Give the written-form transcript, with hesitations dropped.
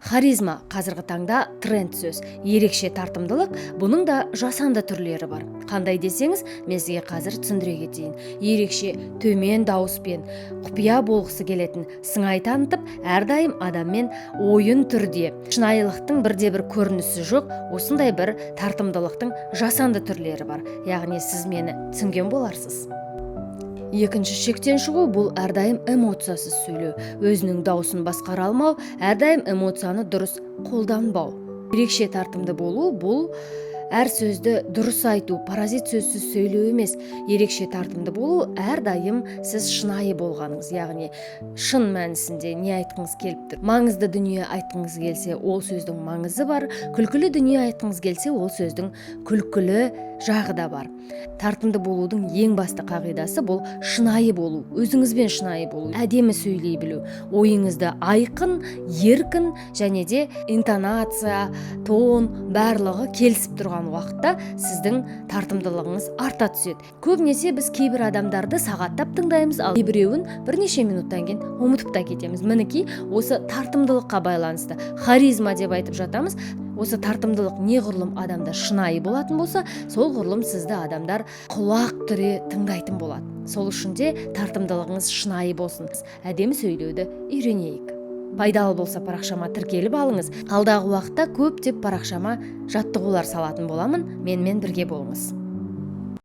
Харизма қазіргі таңда тренд сөз. Ерекше тартымдылық, бұның да жасанды түрлері бар. Қандай десеңіз, мен сізге қазір түсіндіре кетейін. Ерекше төмен дауыспен құпия болғысы келетін, сыңай танытып, әрдайым адаммен ойын түрде. Шынайылықтың бірде-бір көрінісі жоқ, осындай бір тартымдылықтың жасанды түрлері бар. Яғни сіз мені түсінген боларсыз. Екінші шектен шығу – бұл әрдайым эмоциясыз сөйлеу, өзінің дауысын басқара алмау, әрдайым эмоцияны дұрыс қолданбау. Ерекше тартымды болу – бұл әр сөзді дұрыс айту, паразит сөзсіз сөйлеу емес. Ерекше тартымды болу – әрдайым сіз шынайы болғаныңыз, яғни шын мәнісінде не айтқыңыз келіп тұр. Маңызды дүние айтқыңыз келсе, ол сөздің маңызы бар. Күлкілі дүние айтқыңыз келсе, ол сөздің күлкілі жағы да бар. Тартымды болудың ең басты қағидасы бұл шынайы болу, өзіңізбен шынайы болу, әдемі сөйлей білу, ойыңызды айқын, еркін және де интонация, тон, барлығы келісіп тұрған уақытта сіздің тартымдылығыңыз арта түседі. Көбінесе біз кейбір адамдарды сағаттап тыңдаймыз, ал кейбіреуін бірнеше минуттан кейін ұмытып та кетеміз. Мінекей осы тартымдылыққа байланысты харизма деп айтып жатамыз. Осы тартымдылық неғұрлым адамда шынайы болатын болса, сол ғұрлым сізді адамдар құлақ түре тыңдайтын болады. Сол үшін де тартымдылығыңыз шынайы болсын. Әдемі сөйлеуді үйренейік. Пайдалы болса парақшама тіркеліп алыңыз. Алдағы уақытта көптеп парақшама жаттығулар салатын боламын. Менімен бірге болыңыз.